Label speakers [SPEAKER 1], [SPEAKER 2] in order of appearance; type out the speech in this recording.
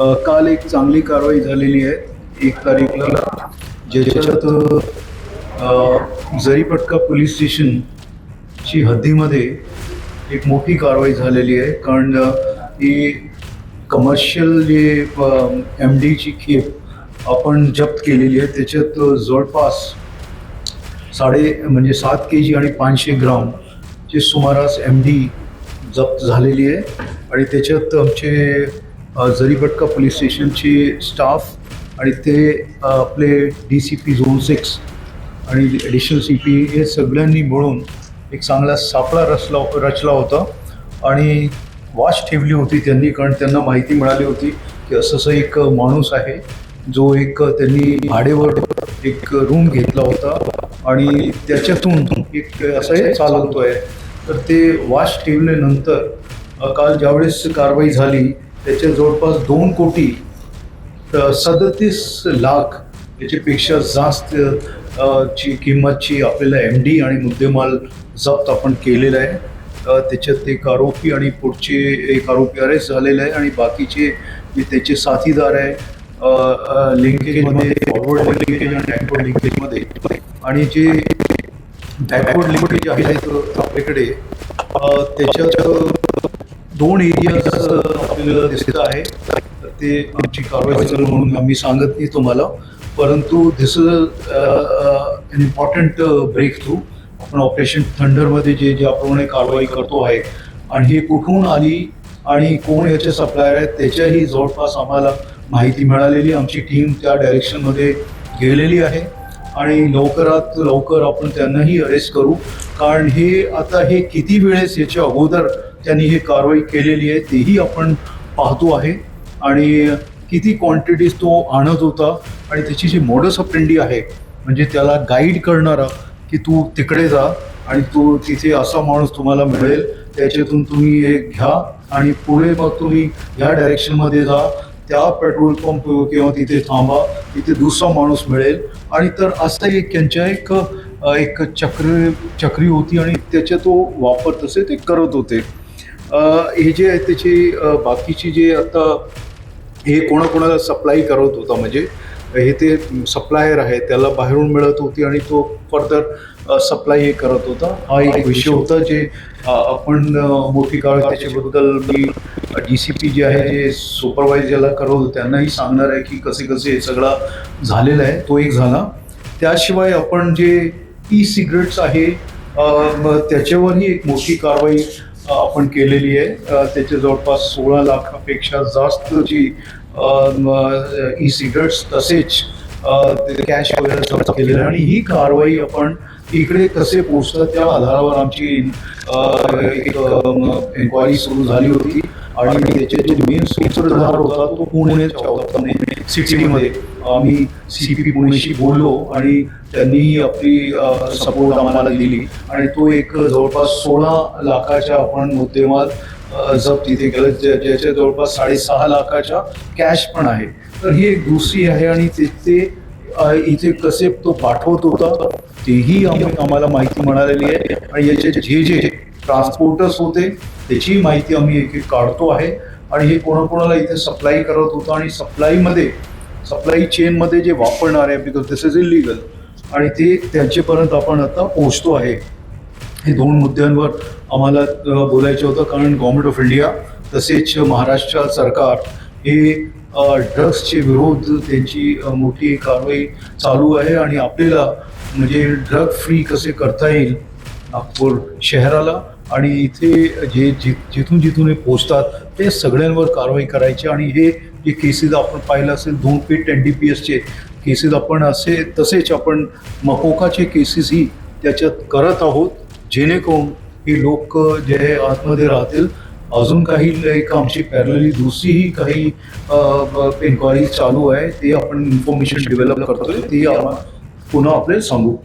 [SPEAKER 1] काल एक चांगली कारवाई झालेली आहे 1 तारीखला, ज्याच्यात जरीपटका पोलीस स्टेशनची हद्दीमध्ये एक मोठी कारवाई झालेली आहे. कारण ही कमर्शियल जे MDची खेप आपण जप्त केलेली आहे, त्याच्यात जवळपास 7 kg आणि 500 ग्रामचे सुमारास MD जप्त झालेली आहे. आणि त्याच्यात आमचे जरीपटका पोलीस स्टेशनचे स्टाफ आणि ते आपले DCP झोन 6 आणि ॲडिशनल CP हे सगळ्यांनी मिळून एक चांगला सापळा रचला होता. आणि वाच ठेवली होती त्यांनी, कारण त्यांना माहिती मिळाली होती की असं एक माणूस आहे जो त्यांनी भाडेवर एक रूम घेतला होता आणि त्याच्यातून एक असं चालवतो आहे. तर ते वाच ठेवल्यानंतर काल ज्यावेळेस कारवाई झाली, त्याच्या जवळपास 2,37,00,000 याच्यापेक्षा जास्त ची किंमतची आपल्याला MD आणि मुद्देमाल जप्त आपण केलेला आहे. त्याच्यात एक आरोपी आणि पुढचे एक आरोपी अरेस्ट झालेला आहे. आणि बाकीचे जे त्याचे साथीदार आहे लिंकेजमध्ये, फॉरवर्ड लिंकेज आणि बॅकवर्ड लिंकेजमध्ये, आणि जे बॅकवर्ड लिंकेज आहेत आपल्याकडे त्याच्यात 2 एरियाज आपल्याला दिसत आहे. तर ते आमची कारवाई चालू म्हणून आम्ही सांगत नाही तुम्हाला, परंतु this is an important breakthrough. आपण ऑपरेशन थंडरमध्ये जे ज्याप्रमाणे कारवाई करतो आहे आणि हे कुठून आली आणि कोण याचे सप्लायर आहेत त्याच्याही जवळपास आम्हाला माहिती मिळालेली. आमची टीम त्या डायरेक्शनमध्ये गेलेली आहे आणि लवकरात लवकर आपण त्यांनाही अरेस्ट करू. कारण हे किती वेळेस याच्या अगोदर त्यांनी हे कारवाई केलेली आहे तेही आपण पाहतो आहे. आणि किती क्वांटिटीज तो आणत होता आणि त्याची जी मोडस ऑपरेंडी आहे, म्हणजे त्याला गाईड करणारा की तू तिकडे जा आणि तू तिथे असा माणूस तुम्हाला मिळेल, त्याच्यातून तुम्ही हे घ्या आणि पुढे मग तुम्ही ह्या डायरेक्शनमध्ये जा, त्या पेट्रोल पंप किंवा तिथे थांबा, तिथे दुसरा माणूस मिळेल. आणि तर असं त्यांच्या एक चक्री होती आणि त्याचा तो वापर तसे ते करत होते. हे जे आहे त्याची बाकीची जे आता हे कोणाकोणाला सप्लाय करत होता, म्हणजे हे ते सप्लायर आहे त्याला बाहेरून मिळत होती आणि तो फर्दर सप्लाय हे करत होता. हा एक विषय होता जे आपण मोठी काळ त्याच्याबद्दल मी DCP जे आहे जे सुपरवाइज ज्याला करत होतं त्यांनाही सांगणार आहे की कसे हे सगळं झालेलं आहे. तो एक झाला. त्याशिवाय आपण जे सिगरेट्स आहे त्याच्यावरही एक मोठी कारवाई आपण केलेली आहे. त्याच्या जवळपास 16 लाखापेक्षा जास्तची सिगरेट्स तसेच कॅश वगैरे जप्त केलेलं आहे. आणि ही कारवाई आपण इकडे कसे पोहोचतात त्या आधारावर आमची एक एन्क्वायरी सुरू झाली होती. आणि त्याचे जे मेन सूत्रधार होता तो पुण्याचा होता. सिटीमध्ये आम्ही CP पुणेशी बोललो आणि त्यांनीही आपली सपोर्ट आम्हाला दिली आणि तो एक जवळपास 16 लाखाच्या आपण मुद्देमाल जप्त इथे केलं, ज्याच्या जवळपास 6.5 लाखाच्या कॅश पण आहे. तर ही एक दुसरी आहे. आणि ते इथे कसे तो पाठवत होता तेही आम्हाला माहिती मिळालेली आहे. आणि याचे जे ट्रान्सपोर्टर्स होते त्याची माहिती आम्ही एक काढतो आहे. आणि हे कोणाकोणाला इथे सप्लाय करत होतं आणि सप्लाय चेनमध्ये जे वापरणार आहे, बिकॉज दिस इज इलिगल, आणि ते त्यांच्यापर्यंत आपण आता पोहोचतो आहे. हे 2 मुद्द्यांवर आम्हाला बोलायचं होतं. कारण गव्हर्नमेंट ऑफ इंडिया तसेच महाराष्ट्र सरकार हे ड्रग्सचे विरोध त्यांची मोठी कारवाई चालू आहे. आणि आपल्याला म्हणजे ड्रग फ्री कसे करता येईल नागपूर शहराला आणि इथे जिथून हे पोचतात ते सगळ्यांवर कारवाई करायची. आणि हे जे केसेस आपण पाहिलं असेल 2 PIT NDPSचे केसेस आपण तसेच आपण मकोकाचे केसेसही त्याच्यात करत आहोत, जेणेकरून हे लोक जे आतमध्ये राहतील. अजून काही एक आमची पॅरलली दुसरीही काही एन्क्वायरी चालू आहे, ते आपण इन्फॉर्मेशन डेव्हलप करतोय, ती पुन्हा आपल्याला सांगू.